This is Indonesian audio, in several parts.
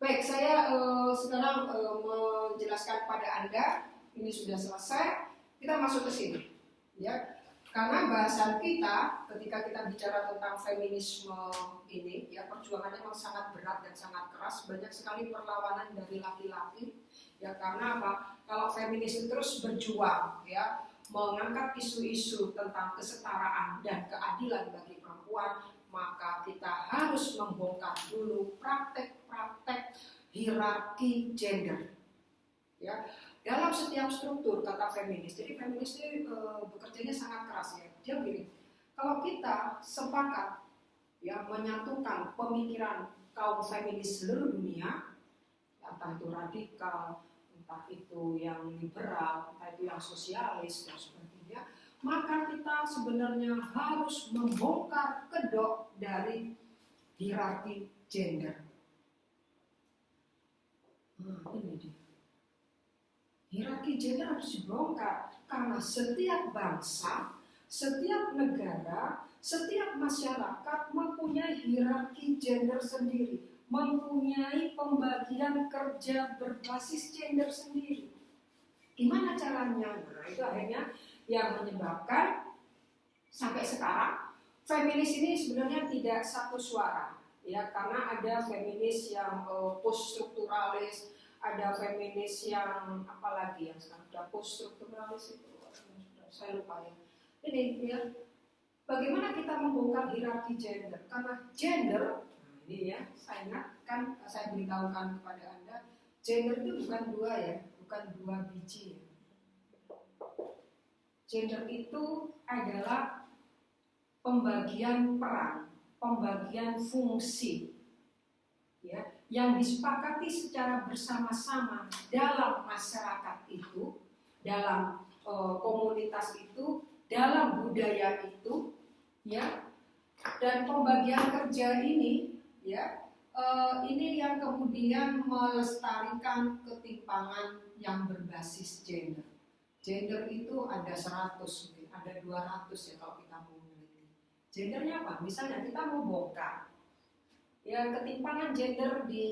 Baik, saya sekarang menjelaskan kepada Anda, ini sudah selesai, kita masuk ke sini. Ya, karena bahasan kita ketika kita bicara tentang feminisme ini, ya perjuangannya memang sangat berat dan sangat keras, banyak sekali perlawanan dari laki-laki. Ya, karena apa? Kalau feminis itu terus berjuang, ya, mengangkat isu-isu tentang kesetaraan dan keadilan bagi perempuan, maka kita harus membongkar dulu praktek-praktek hierarki gender. Ya, dalam setiap struktur kata feminis. Jadi feminis ini bekerjanya sangat keras ya. Dia begini, kalau kita sepakat ya menyatukan pemikiran kaum feminis seluruh dunia, entah itu radikal, entah itu yang liberal, entah itu yang sosialis dan sebagainya, maka kita sebenarnya harus membongkar kedok dari hierarki gender. Ini dia. Hierarki gender harus dibongkar karena setiap bangsa, setiap negara, setiap masyarakat mempunyai hierarki gender sendiri, mempunyai pembagian kerja berbasis gender sendiri. Gimana caranya? Nah, itu akhirnya yang menyebabkan sampai sekarang feminis ini sebenarnya tidak satu suara, ya, karena ada feminis yang post strukturalis, ada feminis yang apalagi yang sekarang sudah post strukturalis itu, saya lupa ya. Ini ya, bagaimana kita membongkar hierarki gender? Karena gender, nah ini ya, saya ingatkan, saya beritahukan kepada Anda, gender itu bukan dua ya, bukan dua biji ya. Gender itu adalah pembagian peran, pembagian fungsi, ya, yang disepakati secara bersama-sama dalam masyarakat itu, dalam komunitas itu, dalam budaya itu, ya, dan pembagian kerja ini, ya, ini yang kemudian melestarikan ketimpangan yang berbasis gender. Gender itu ada 100, mungkin ada 200 ya kalau kita mau meneliti. Gendernya apa? Misalnya kita mau bongkar. Ya, ketimpangan gender di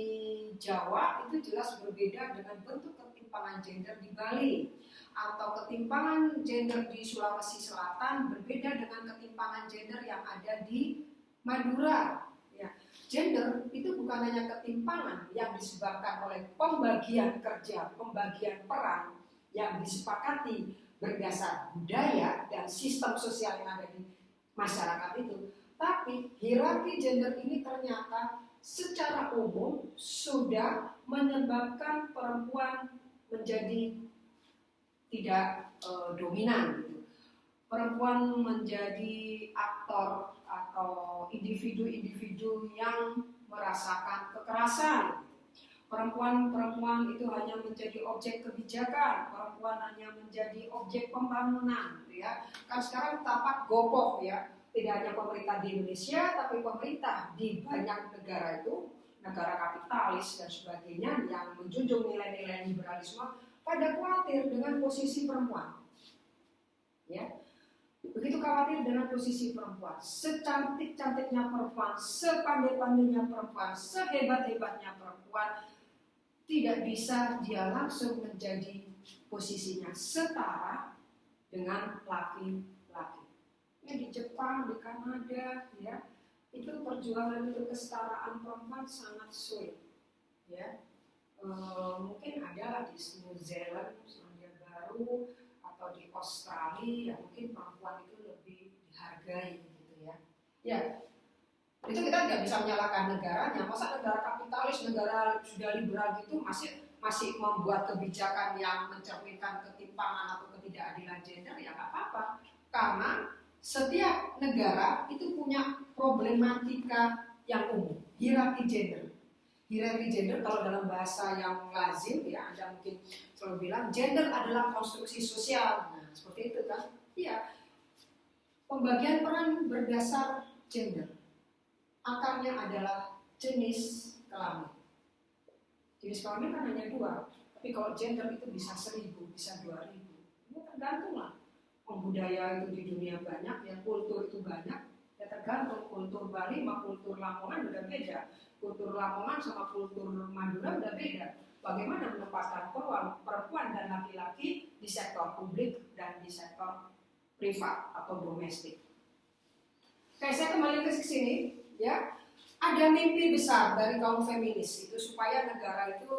Jawa itu jelas berbeda dengan bentuk ketimpangan gender di Bali. Atau ketimpangan gender di Sulawesi Selatan berbeda dengan ketimpangan gender yang ada di Madura. Ya, gender itu bukan hanya ketimpangan yang disebabkan oleh pembagian kerja, pembagian peran yang disepakati berdasar budaya dan sistem sosial yang ada di masyarakat itu. Tapi hierarki gender ini ternyata secara umum sudah menyebabkan perempuan menjadi tidak dominan gitu. Perempuan menjadi aktor atau individu-individu yang merasakan kekerasan. Perempuan itu hanya menjadi objek kebijakan, perempuan hanya menjadi objek pembangunan, ya. Kan sekarang tampak gopoh ya, tidak hanya pemerintah di Indonesia, tapi pemerintah di banyak negara itu, negara kapitalis dan sebagainya yang menjunjung nilai-nilai liberalisme, pada khawatir dengan posisi perempuan, ya. Begitu khawatir dengan posisi perempuan, secantik-cantiknya perempuan, sepandai-pandainya perempuan, sehebat-hebatnya perempuan, tidak bisa dia langsung menjadi posisinya setara dengan laki-laki. Ya, di Jepang, di Kanada, ya, itu perjuangan untuk kesetaraan perempuan sangat sulit. Ya, mungkin ada di New Zealand, Selandia Baru, atau di Australia, ya, mungkin perempuan itu lebih dihargai, gitu ya. Ya. Itu kita tidak bisa menyalahkan negaranya. Masa negara kapitalis, negara sudah liberal gitu masih membuat kebijakan yang mencerminkan ketimpangan atau ketidakadilan gender, ya nggak apa-apa. Karena setiap negara itu punya problematika yang umum, hierarki gender. Hierarki gender kalau dalam bahasa yang lazim ya, Anda mungkin selalu bilang gender adalah konstruksi sosial. Nah, seperti itu kan? Iya. Pembagian peran berdasar gender. Akarnya adalah jenis kelamin. Jenis kelamin kan hanya 2, tapi kalau gender itu bisa 1000, bisa 2000. Ini tergantung lah. Budaya itu di dunia banyak, ya kultur itu banyak, ya tergantung kultur Bali sama kultur Lamongan udah beda. Kultur Lamongan sama kultur Madura udah beda. Bagaimana menempatkan perempuan dan laki-laki di sektor publik dan di sektor privat atau domestik. Oke, saya kembali ke sini, ya. Ada mimpi besar dari kaum feminis itu supaya negara itu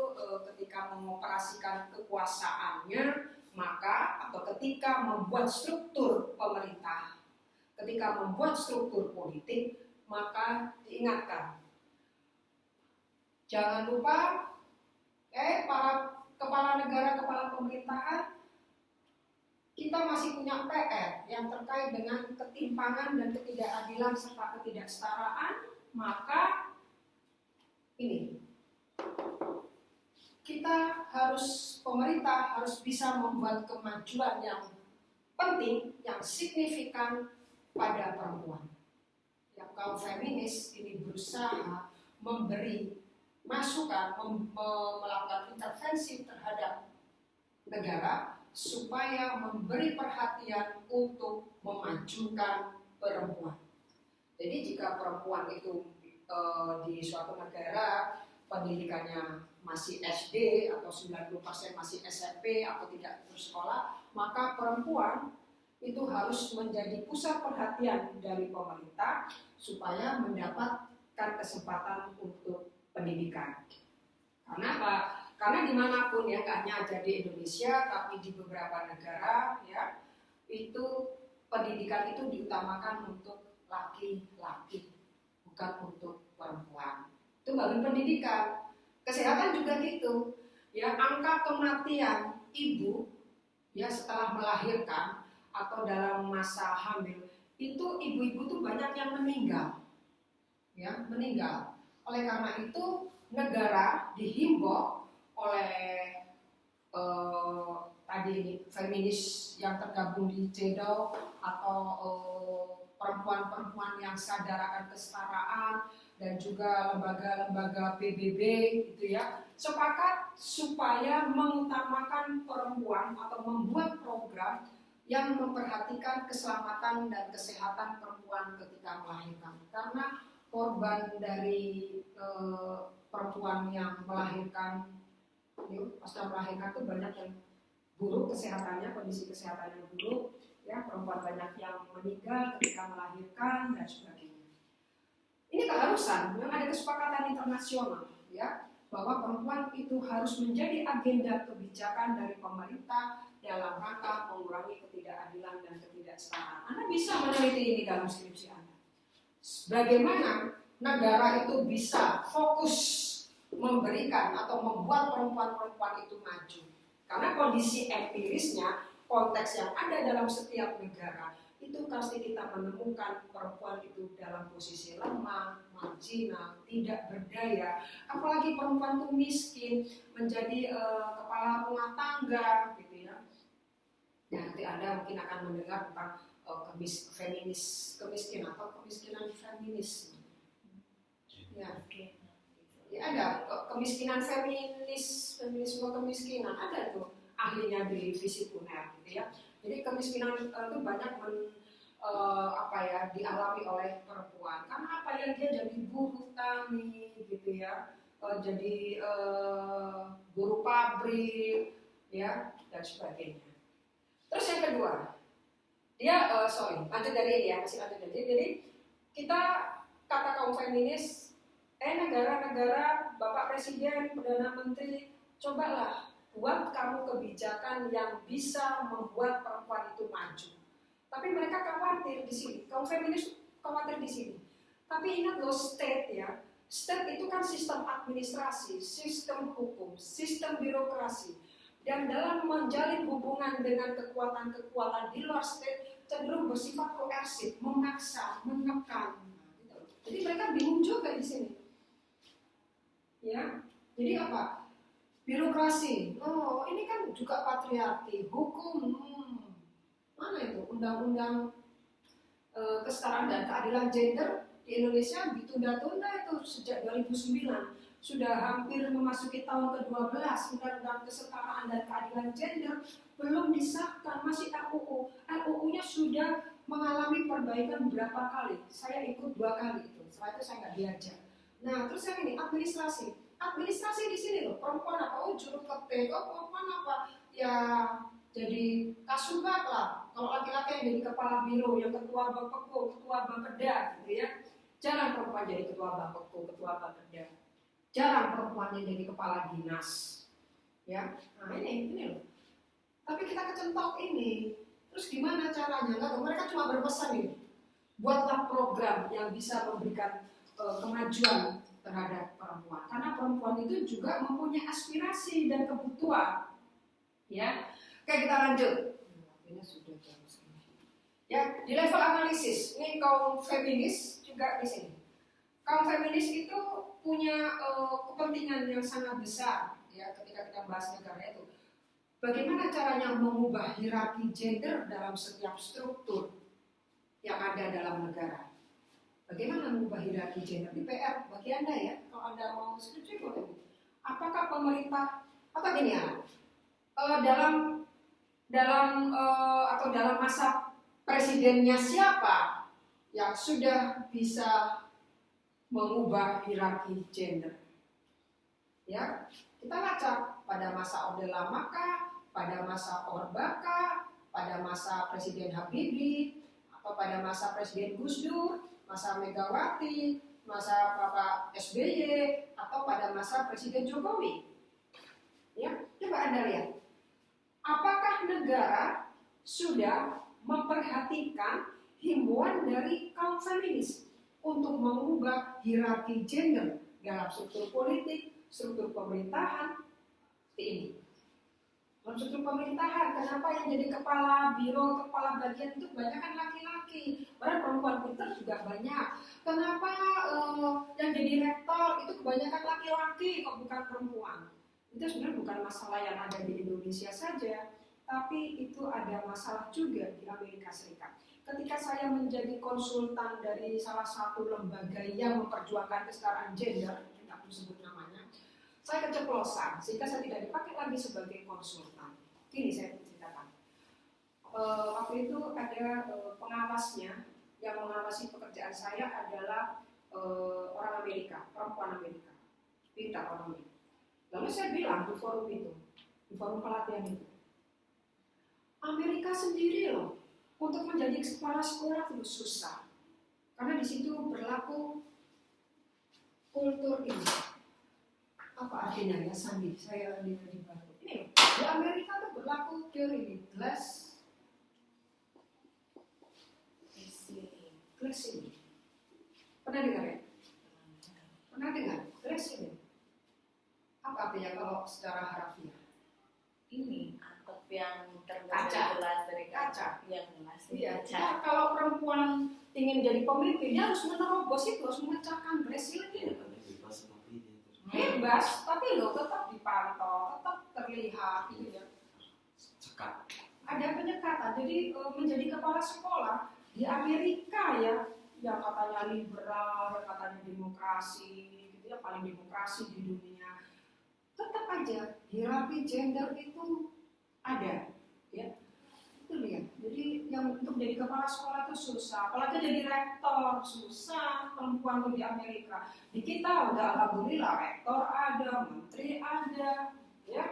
ketika mengoperasikan kekuasaannya, maka atau ketika membuat struktur pemerintah, ketika membuat struktur politik, maka diingatkan, jangan lupa para kepala negara, kepala pemerintahan, kita masih punya PR yang terkait dengan ketimpangan dan ketidakadilan serta ketidaksetaraan. Maka ini kita harus, pemerintah harus bisa membuat kemajuan yang penting, yang signifikan pada perempuan. Yang kaum feminis ini berusaha memberi masukan, melakukan intervensi terhadap negara supaya memberi perhatian untuk memajukan perempuan. Jadi jika perempuan itu di suatu negara pendidikannya masih SD atau 90% masih SMP atau tidak bersekolah, maka perempuan itu harus menjadi pusat perhatian dari pemerintah supaya mendapatkan kesempatan untuk pendidikan. Karena apa? Karena dimanapun ya, gak hanya aja di Indonesia, tapi di beberapa negara ya, itu pendidikan itu diutamakan untuk laki-laki, bukan untuk perempuan. Itu baru pendidikan. Kesehatan juga gitu. Ya, angka kematian ibu ya setelah melahirkan atau dalam masa hamil itu ibu-ibu tuh banyak yang meninggal. Ya, meninggal. Oleh karena itu negara dihimbau oleh tadi ini feminis yang tergabung di CEDAW atau perempuan-perempuan yang sadar akan kesetaraan dan juga lembaga-lembaga PBB gitu ya, sepakat supaya mengutamakan perempuan atau membuat program yang memperhatikan keselamatan dan kesehatan perempuan ketika melahirkan. Karena korban dari perempuan yang melahirkan, pasca melahirkan itu banyak yang buruk kesehatannya, kondisi kesehatannya buruk. Ya, perempuan banyak yang meninggal ketika melahirkan dan sebagainya. Ini keharusan, memang ada kesepakatan internasional ya, bahwa perempuan itu harus menjadi agenda kebijakan dari pemerintah dalam rangka mengurangi ketidakadilan dan ketidaksetaraan. Anda bisa meneliti ini dalam skripsi Anda. Bagaimana negara itu bisa fokus memberikan atau membuat perempuan-perempuan itu maju. Karena kondisi empirisnya, konteks yang ada dalam setiap negara itu pasti kita menemukan perempuan itu dalam posisi lemah, marginal, tidak berdaya, apalagi perempuan itu miskin, menjadi kepala rumah tangga gitu ya. Nanti Anda mungkin akan mendengar tentang kemiskinan atau kemiskinan feminis. Ya, oke. Ya, ada kemiskinan feminisme kemiskinan, ada tuh ahlinya di fisik UNER gitu ya. Jadi kemiskinan itu banyak dialami oleh perempuan. Karena apa ya, dia jadi buruh tani gitu ya, jadi buruh pabrik ya dan sebagainya. Terus yang kedua, dia lanjut dari ini ya, masih lanjut dari. Jadi kita kata kaum feminis, negara-negara, Bapak Presiden, Perdana Menteri, cobalah buat kamu kebijakan yang bisa membuat perempuan itu maju. Tapi mereka khawatir di sini, kaum feminis khawatir di sini. Tapi ingat loh, state ya, state itu kan sistem administrasi, sistem hukum, sistem birokrasi. Dan dalam menjalin hubungan dengan kekuatan-kekuatan di luar state cenderung bersifat koersif, memaksa, menekan. Jadi mereka bingung juga di sini. Ya, jadi apa? Birokrasi. Oh, ini kan juga patriarki. Hukum. Mana itu? Undang-undang kesetaraan dan keadilan gender di Indonesia ditunda-tunda itu sejak 2009. Sudah hampir memasuki tahun ke-12, Undang-undang kesetaraan dan keadilan gender belum disahkan, masih RUU. RUU-nya sudah mengalami perbaikan berapa kali? Saya ikut 2 kali itu. Setelah itu saya nggak diajak. Nah, terus yang ini administrasi. Administrasi di sini loh, perempuan apa? Oh, juru ketik. Oh, perempuan apa? Ya jadi kasubag lah. Kalau laki-laki yang jadi kepala biro, yang ketua Bapeko, ketua Bapeda, gitu ya. Jarang perempuan jadi ketua Bapeko, ketua Bapeda. Jarang perempuan yang jadi kepala dinas. Ya, nah ini loh. Tapi kita kecentok ini. Terus gimana caranya? Enggak, mereka cuma berpesan ini. Buatlah program yang bisa memberikan kemajuan terhadap perempuan. Karena perempuan itu juga mempunyai aspirasi dan kebutuhan. Ya, oke kita lanjut. Ini sudah jam segini. Ya, di level analisis, ini kaum feminis juga di sini. Kaum feminis itu punya kepentingan yang sangat besar, ya, ketika kita bahas negara itu. Bagaimana caranya mengubah hierarki gender dalam setiap struktur yang ada dalam negara? Bagaimana mengubah hierarki gender? Ini PR bagi Anda ya, kalau Anda mau setuju boleh. Apakah pemerintah atau gini ya? Dalam masa presidennya siapa yang sudah bisa mengubah hierarki gender? Ya, kita baca pada masa Orde Lama kah, pada masa Orba kah, pada masa Presiden Habibie, atau pada masa Presiden Gus Dur, masa Megawati, masa Bapak SBY, atau pada masa Presiden Jokowi. Ya, coba Anda lihat. Apakah negara sudah memperhatikan himbauan dari kaum feminis untuk mengubah hierarki gender dalam struktur politik, struktur pemerintahan seperti ini? Dalam struktur pemerintahan, kenapa yang jadi kepala biro, kepala bagian itu kebanyakan laki-laki, padahal perempuan pinter juga banyak. Kenapa yang jadi rektor itu kebanyakan laki-laki kok bukan perempuan? Itu sebenarnya bukan masalah yang ada di Indonesia saja, tapi itu ada masalah juga di Amerika Serikat. Ketika saya menjadi konsultan dari salah satu lembaga yang memperjuangkan kesetaraan gender, tidak perlu sebut namanya, saya keceplosan sehingga saya tidak dipakai lagi sebagai konsultan. Ini saya ceritakan. Waktu itu ada pengawasnya yang mengawasi pekerjaan saya adalah orang Amerika, perempuan Amerika, pintar orang Amerika. Lalu saya bilang di forum itu, di forum pelatihan itu, Amerika sendiri loh, untuk menjadi kepala sekolah itu susah. Karena di situ berlaku kultur ini. Apa artinya ya Sandi? Saya lihat di baru. Ini di Amerika itu berlaku teori ini, class ini. Pernah dengar ya? Pernah dengar? Class ini. Apa artinya kalau secara harfiah? Ini atap yang Kaca. jelas dari Kaca. yang jelas. Iya. Nah, kalau perempuan ingin jadi pemimpin, dia harus menerobos itu, harus memecahkan Brasil ini. Bebas, tapi lo tetap dipantau, tetap terlihat, gitu ya. Cekat. Ada penyekatan. Jadi menjadi kepala sekolah di Amerika ya, yang katanya liberal, yang katanya demokrasi, gitu ya, paling demokrasi di dunia. Tetap aja hierarki gender itu ada, ya. Itu lihat. Jadi yang untuk jadi kepala sekolah itu susah, apalagi jadi rektor susah. Perempuan tuh di Amerika. Di kita udah alhamdulillah rektor ada, menteri ada, ya.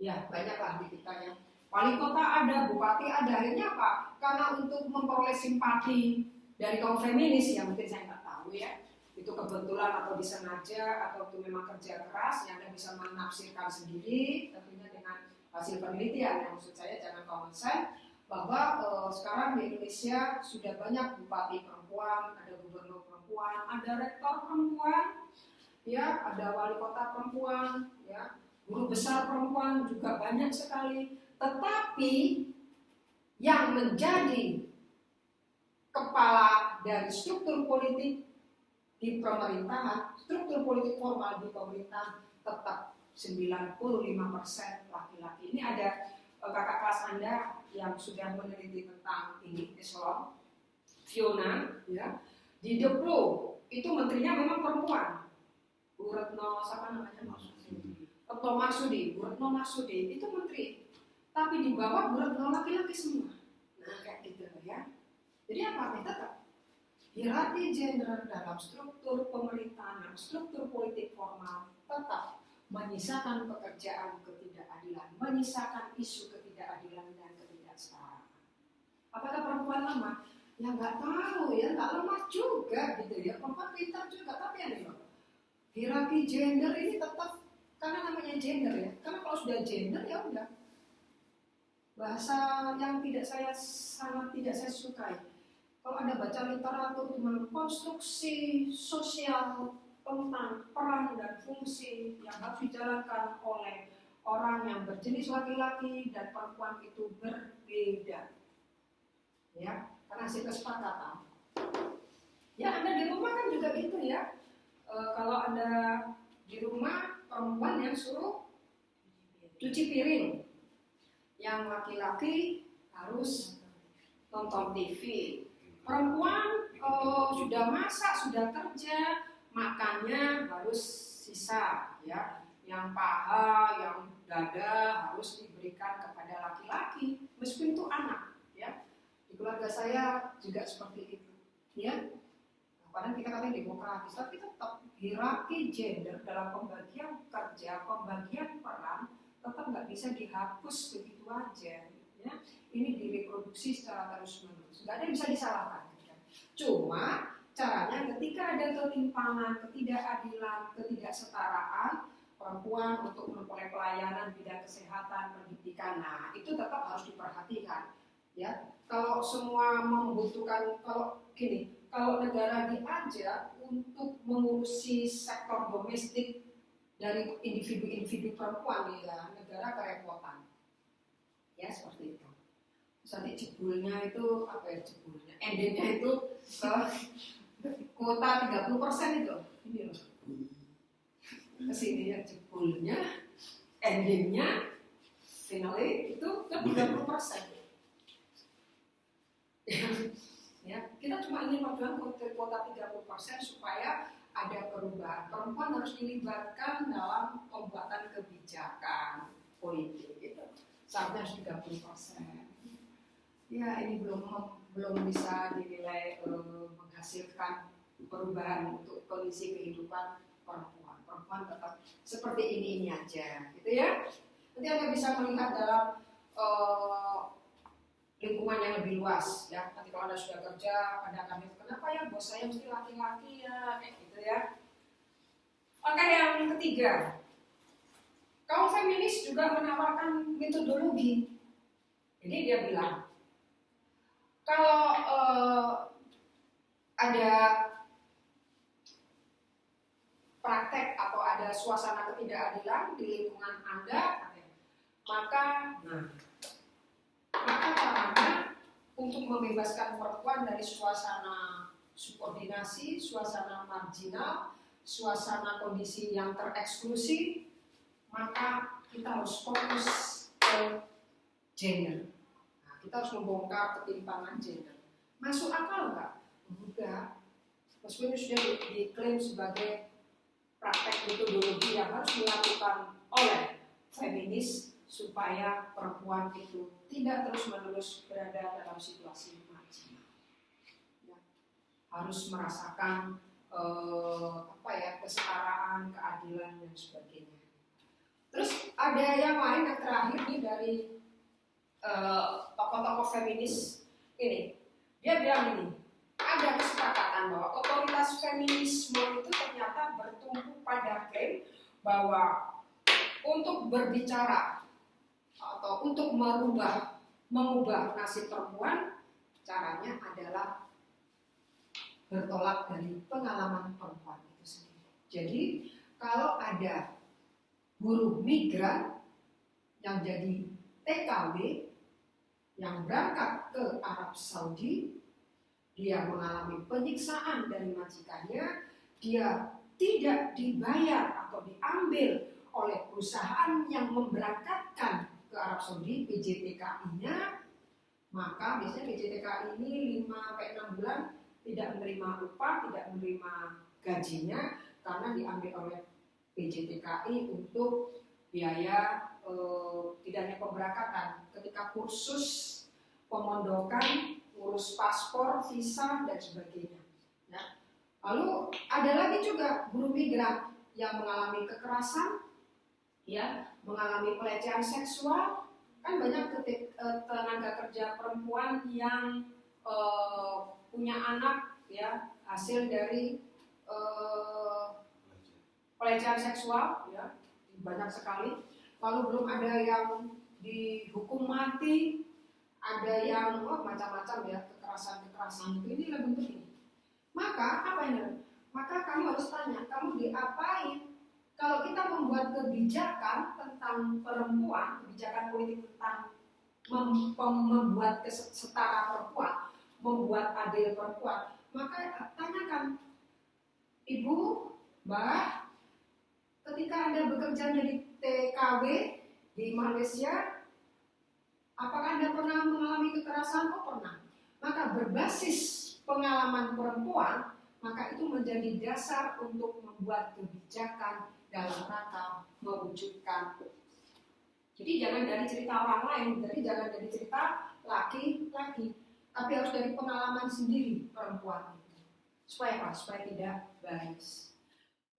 Ya banyaklah di kita ya. Wali kota ada, bupati ada. Akhirnya apa? Karena untuk memperoleh simpati dari kaum feminis yang mungkin saya nggak tahu ya. Itu kebetulan atau disengaja atau itu memang kerja keras yang Anda bisa menafsirkan sendiri tentunya dengan hasil penelitian. Yang maksud saya jangan common sense bahwa sekarang di Indonesia sudah banyak bupati perempuan, ada gubernur perempuan, ada rektor perempuan, ya, ada wali kota perempuan, ya, guru besar perempuan juga banyak sekali. Tetapi yang menjadi kepala dari struktur politik di pemerintahan, struktur politik formal di pemerintahan tetap 95% laki-laki. Ini ada kakak kelas Anda yang sudah meneliti tentang ini Islam, Fiona, ya. Di Deplo itu menterinya memang perempuan. Bu Retno, siapa namanya? Retno Marsudi, Bu Retno Marsudi itu menteri. Tapi di bawah Bu Retno laki-laki semua. Nah kayak gitu ya. Jadi apa nih tetap hierarki gender dalam struktur pemerintahan dan struktur politik formal tetap menyisakan pekerjaan ketidakadilan, menyisakan isu ketidakadilan dan ketidaksetaraan. Apakah perempuan lemah? Ya nggak tahu ya, nggak lemah juga gitu ya. Perempuan pintar juga, tapi yang ini hierarki gender ini tetap, karena namanya gender ya. Karena kalau sudah gender ya udah. Bahasa yang sangat tidak saya sukai. Kalau Anda baca literatur tentang konstruksi sosial tentang peran dan fungsi yang harus dijalankan oleh orang yang berjenis laki-laki dan perempuan itu berbeda. Ya, karena hasil kesepakatan. Ya, Anda di rumah kan juga gitu ya. Kalau Anda di rumah, perempuan yang suruh cuci piring, yang laki-laki harus nonton TV. Perempuan sudah masak, sudah kerja, makannya harus sisa, ya. Yang paha, yang dada harus diberikan kepada laki-laki, meskipun itu anak, ya. Di keluarga saya juga seperti itu, ya. Padahal kita katanya demokratis, tapi tetap hierarki gender dalam pembagian kerja, pembagian peran tetap nggak bisa dihapus begitu aja, ya. Ini direproduksi secara terus-menerus, nggak ada yang bisa disalahkan. Cuma caranya ketika ada ketimpangan, ketidakadilan, ketidaksetaraan, perempuan untuk memperoleh pelayanan bidang kesehatan, pendidikan, nah itu tetap harus diperhatikan. Ya, kalau semua membutuhkan, kalau gini, kalau negara diajak untuk mengurusi sektor domestik dari individu-individu perempuan, ya negara kerepotan. Ya seperti itu. Misalnya jebulnya itu apa ya jebulnya? Endingnya itu kuota 30% itu. Ini loh. Kesini ya jebulnya, endingnya, finally itu ke 30%. Ya, kita cuma ingin memperjuangkan kuota 30% supaya ada perubahan. Perempuan harus dilibatkan dalam pembuatan kebijakan politik gitu. Seharusnya harus 30%. Ya, ini belum bisa dinilai menghasilkan perubahan untuk kondisi kehidupan perempuan. Perempuan tetap seperti ini aja, gitu ya. Nanti Anda bisa melihat dalam lingkungan yang lebih luas, ya. Nanti kalau Anda sudah kerja, Anda akan lihat kenapa ya bos saya mesti laki-laki ya, kayak gitu ya. Oke, yang ketiga, kaum feminis juga menawarkan metodologi. Jadi dia bilang, kalau ada praktek atau ada suasana ketidakadilan di lingkungan Anda, maka caranya untuk membebaskan perempuan dari suasana subordinasi, suasana marginal, suasana kondisi yang tereksklusi, maka kita harus fokus ke gender. Nah, kita harus membongkar ketimpangan gender. Masuk akal nggak? Enggak. Meskipun sudah diklaim sebagai praktek metodologi yang harus dilakukan oleh feminis supaya perempuan itu tidak terus-menerus berada dalam situasi marginal. Ya. Harus merasakan kesetaraan, keadilan dan sebagainya. Terus ada yang lain yang terakhir nih dari tokoh-tokoh feminis ini. Dia bilang ini, ada kesepakatan bahwa otoritas feminisme itu ternyata bertumpu pada klaim bahwa untuk berbicara atau untuk mengubah nasib perempuan, caranya adalah bertolak dari pengalaman perempuan itu sendiri. Jadi kalau ada buruh migran yang jadi TKW yang berangkat ke Arab Saudi, dia mengalami penyiksaan dari majikannya, dia tidak dibayar atau diambil oleh perusahaan yang memberangkatkan ke Arab Saudi, PJTKI-nya, maka biasanya PJTKI ini 5-6 bulan tidak menerima upah, tidak menerima gajinya karena diambil oleh PJTKI untuk biaya tidak hanya pemberangkatan, ketika kursus pemondokan, urus paspor, visa dan sebagainya. Lalu ada lagi juga buruh migran yang mengalami kekerasan, ya, mengalami pelecehan seksual. Kan banyak tenaga kerja perempuan yang punya anak, ya, hasil dari pelecehan seksual, ya, banyak sekali. Lalu belum ada yang dihukum mati, ada yang macam-macam, ya, kekerasan itu. Inilah bentuk ini. Maka apa ini? Maka kamu harus tanya, kamu diapain? Kalau kita membuat kebijakan tentang perempuan, kebijakan politik tentang membuat setara perempuan, membuat adil perempuan, maka tanyakan, Ibu, Mbak, ketika Anda bekerja menjadi TKW di Malaysia, apakah Anda pernah mengalami kekerasan? Oh, pernah. Maka berbasis pengalaman perempuan, maka itu menjadi dasar untuk membuat kebijakan dalam rangka mewujudkan. Jadi jangan dari cerita orang lain, jadi jangan dari cerita laki-laki, tapi harus dari pengalaman sendiri perempuan itu. Supaya apa? Supaya tidak bias.